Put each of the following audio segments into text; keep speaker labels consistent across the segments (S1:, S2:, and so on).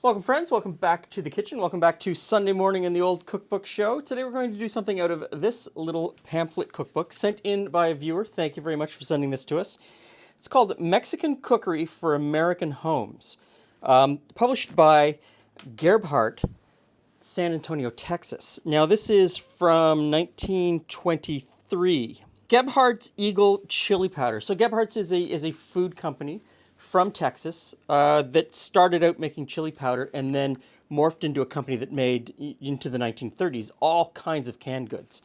S1: Welcome friends, welcome back to the kitchen, welcome back to Sunday morning in the old cookbook show. Today we're going to do something out of this little pamphlet cookbook sent in by a viewer. Thank you very much for sending this to us. It's called Mexican Cookery for American Homes, published by Gebhardt, San Antonio, Texas. Now this is from 1923. Gebhardt's Eagle Chili Powder. So Gebhardt's is a food company from Texas that started out making chili powder and then morphed into a company that made, into the 1930s, all kinds of canned goods.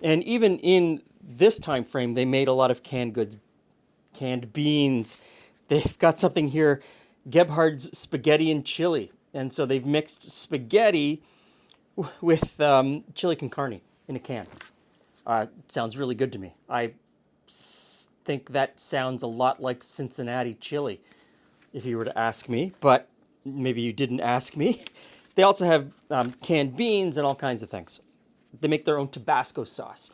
S1: And even in this time frame, they made a lot of canned goods, canned beans. They've got something here, Gebhardt's Spaghetti and Chili. And so they've mixed spaghetti with chili con carne in a can. Sounds really good to me. I think that sounds a lot like Cincinnati chili, if you were to ask me, but maybe you didn't ask me. They also have canned beans and all kinds of things. They make their own Tabasco sauce.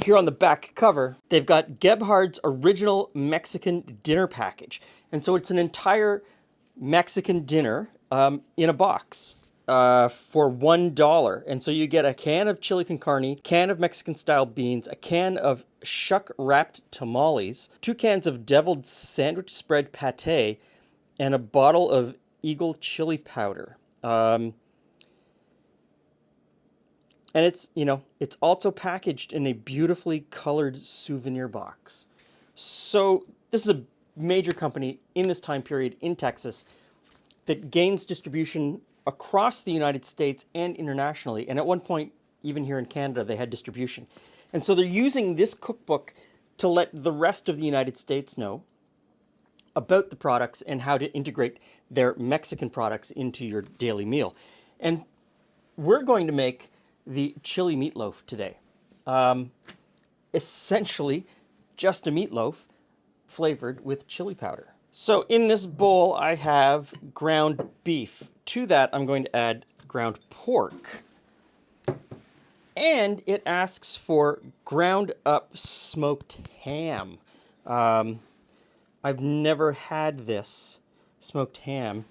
S1: Here on the back cover, they've got Gebhardt's Original Mexican Dinner Package. And so it's an entire Mexican dinner in a box for $1. And so you get a can of chili con carne, can of Mexican-style beans, a can of shuck-wrapped tamales, 2 cans of deviled sandwich spread pate, and a bottle of Eagle chili powder. And it's, it's also packaged in a beautifully colored souvenir box. So this is a major company in this time period in Texas that gains distribution across the United States and internationally. And at one point, even here in Canada, they had distribution. And so they're using this cookbook to let the rest of the United States know about the products and how to integrate their Mexican products into your daily meal. And we're going to make the chili meatloaf today. Essentially, just a meatloaf flavored with chili powder. So in this bowl, I have ground beef. To that, I'm going to add ground pork. And it asks for ground up smoked ham. I've never had this smoked ham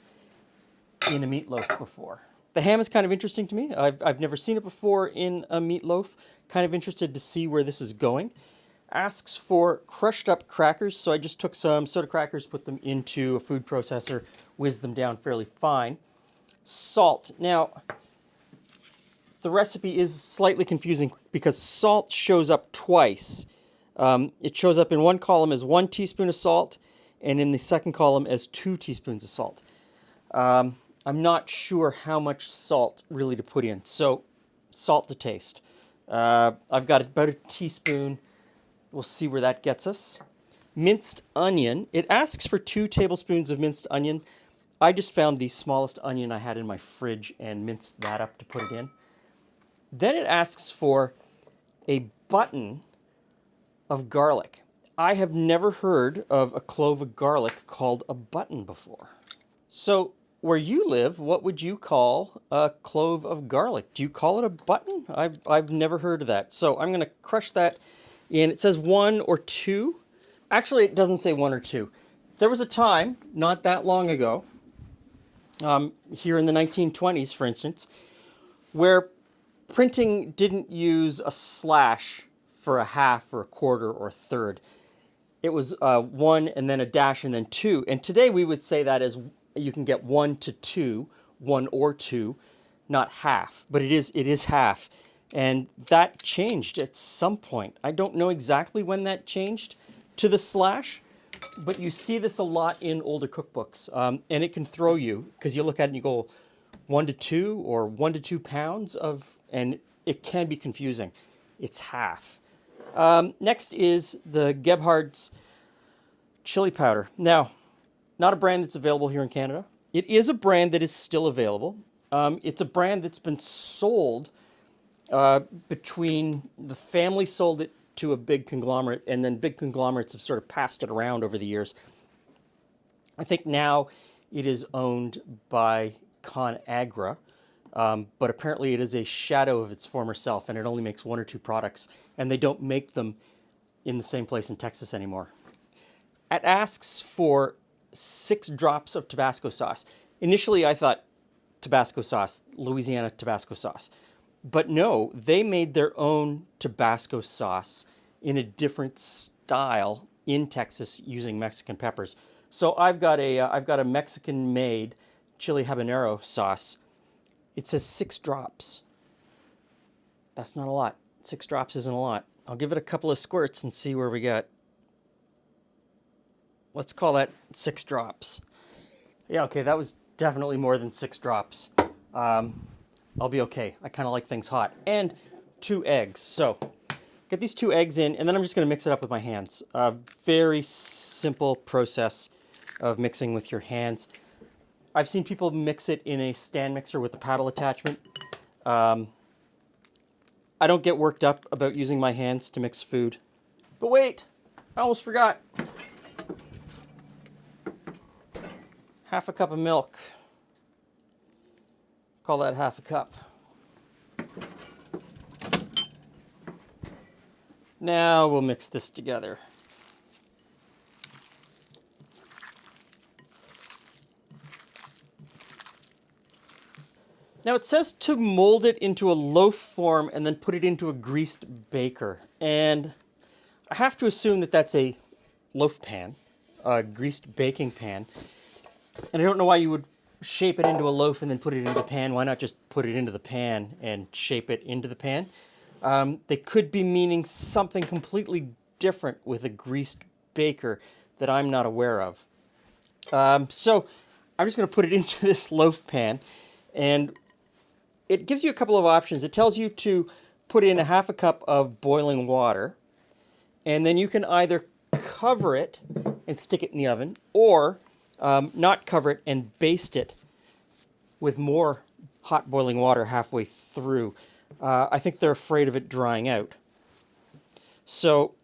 S1: in a meatloaf before. The ham is kind of interesting to me. I've never seen it before in a meatloaf. Kind of interested to see where this is going. Asks for crushed up crackers, so I just took some soda crackers, put them into a food processor, whizzed them down fairly fine. Salt. Now, the recipe is slightly confusing because salt shows up twice. It shows up in one column as 1 teaspoon of salt, and in the second column as 2 teaspoons of salt. I'm not sure how much salt really to put in, so salt to taste. I've got about a teaspoon. We'll see where that gets us. Minced onion. It asks for 2 tablespoons of minced onion. I just found the smallest onion I had in my fridge and minced that up to put it in. Then it asks for a button of garlic. I have never heard of a clove of garlic called a button before. So where you live, what would you call a clove of garlic? Do you call it a button? I've never heard of that. So I'm going to crush that. And it says 1 or 2. Actually, it doesn't say 1 or 2. There was a time, not that long ago, here in the 1920s, for instance, where printing didn't use a slash for a half or a quarter or a third. It was 1 and then a dash and then 2. And today we would say that as you can get 1 to 2, 1 or 2, not half, but it is half. And that changed at some point. I don't know exactly when that changed to the slash, but you see this a lot in older cookbooks. And it can throw you, because you look at it and you go 1 to 2 or 1 to 2 pounds of, and it can be confusing. It's half. Next is the Gebhardt's chili powder. Now, not a brand that's available here in Canada. It is a brand that is still available. It's a brand that's been sold between the family sold it to a big conglomerate, and then big conglomerates have sort of passed it around over the years. I think now it is owned by ConAgra, but apparently it is a shadow of its former self, and it only makes 1 or 2 products, and they don't make them in the same place in Texas anymore. It asks for 6 drops of Tabasco sauce. Initially, I thought Tabasco sauce, Louisiana Tabasco sauce. But no, they made their own Tabasco sauce in a different style in Texas using Mexican peppers. So I've got a Mexican-made chili habanero sauce. It says 6 drops. That's not a lot. 6 drops isn't a lot. I'll give it a couple of squirts and see where we get. Let's call that 6 drops. Yeah, okay, that was definitely more than 6 drops. I'll be okay. I kind of like things hot. And 2 eggs. So get these 2 eggs in, and then I'm just going to mix it up with my hands. Very simple process of mixing with your hands. I've seen people mix it in a stand mixer with a paddle attachment. I don't get worked up about using my hands to mix food. But wait, I almost forgot. Half a cup of milk. Call that half a cup. Now we'll mix this together. Now it says to mold it into a loaf form and then put it into a greased baker. And I have to assume that that's a loaf pan, a greased baking pan. And I don't know why you would shape it into a loaf and then put it into the pan. Why not just put it into the pan and shape it into the pan? They could be meaning something completely different with a greased baker that I'm not aware of. So I'm just going to put it into this loaf pan, and it gives you a couple of options. It tells you to put in a half a cup of boiling water, and then you can either cover it and stick it in the oven, or not cover it and baste it with more hot boiling water halfway through. I think they're afraid of it drying out. So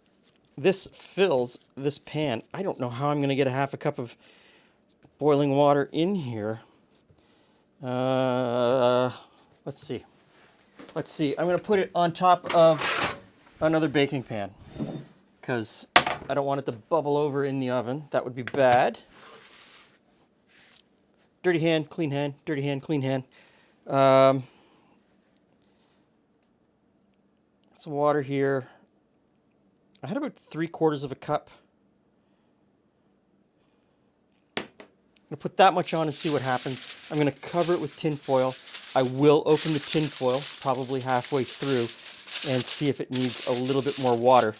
S1: this fills this pan. I don't know how I'm going to get a half a cup of boiling water in here. Let's see. I'm going to put it on top of another baking pan because I don't want it to bubble over in the oven. That would be bad. Dirty hand, clean hand, dirty hand, clean hand. Some water here. I had about 3/4 of a cup. I'm going to put that much on and see what happens. I'm going to cover it with tin foil. I will open the tin foil probably halfway through and see if it needs a little bit more water. It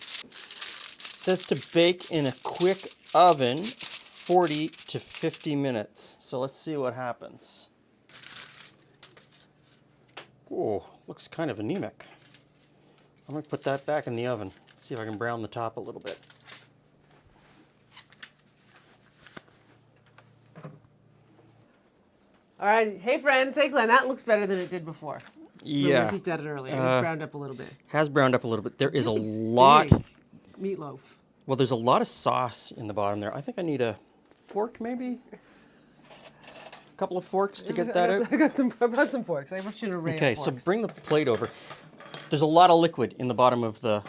S1: says to bake in a quick oven 40 to 50 minutes. So let's see what happens. Oh, looks kind of anemic. I'm going to put that back in the oven. See if I can brown the top a little bit.
S2: All right. Hey, friends. Hey, Glen. That looks better than it did before.
S1: Yeah.
S2: We peeked at it earlier. It's browned up a little bit.
S1: Has browned up a little bit. There is a lot.
S2: MeatLoaf.
S1: Well, there's a lot of sauce in the bottom there. I think I need a fork, maybe? A couple of forks to get that out?
S2: I brought some forks. I brought you an array of forks.
S1: Okay, so bring the plate over. There's a lot of liquid in the bottom of the...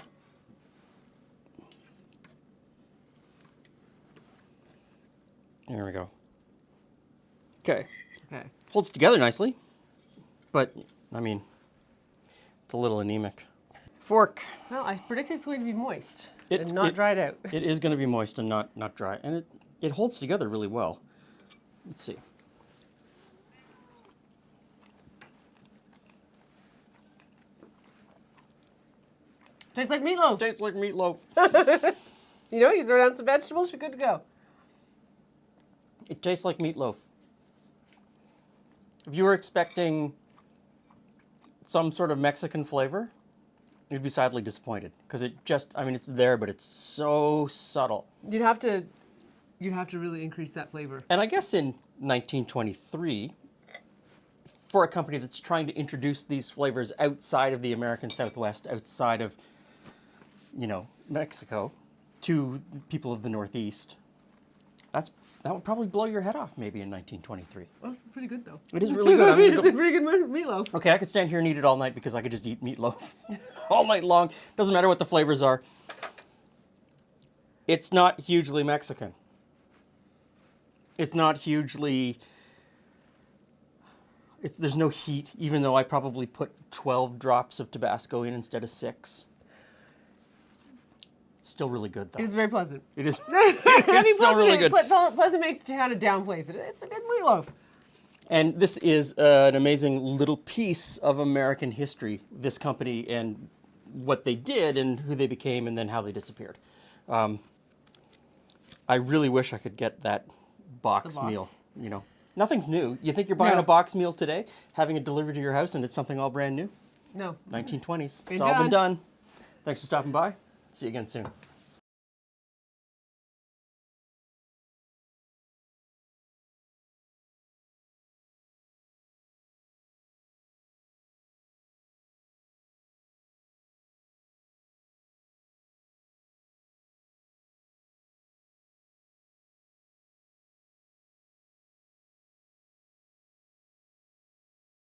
S1: There we go. Okay.
S2: Okay.
S1: Holds together nicely, but, I mean, it's a little anemic. Fork.
S2: Well, I predicted it's going to be moist and not dried out.
S1: It is going to be moist and not dry, and it holds together really well. Let's see.
S2: Tastes like meatloaf.
S1: Tastes like meatloaf.
S2: You know, you throw down some vegetables, you're good to go.
S1: It tastes like meatloaf. If you were expecting some sort of Mexican flavor, you'd be sadly disappointed because it just, I mean, it's there, but it's so subtle.
S2: You'd have to really increase that flavor.
S1: And I guess in 1923, for a company that's trying to introduce these flavors outside of the American Southwest, outside of, you know, Mexico, to people of the Northeast, that would probably blow your head off maybe in 1923.
S2: Well, pretty good though.
S1: It is really good. I mean,
S2: it's a pretty good meatloaf.
S1: Okay, I could stand here and eat it all night because I could just eat meatloaf all night long. Doesn't matter what the flavors are. It's not hugely Mexican. It's not hugely There's no heat, even though I probably put 12 drops of Tabasco in instead of 6. It's still really good, though.
S2: It is very pleasant.
S1: It is. It's still really good.
S2: Pleasant makes you kind of downplays it. It's a good meatloaf.
S1: And this is an amazing little piece of American history, this company and what they did and who they became and then how they disappeared. I really wish I could get that box meal, you know. Nothing's new. You think you're buying a box meal today, having it delivered to your house, and it's something all brand new?
S2: No.
S1: 1920s.
S2: Been
S1: It's all been
S2: done.
S1: done. Thanks for stopping by. See you again soon.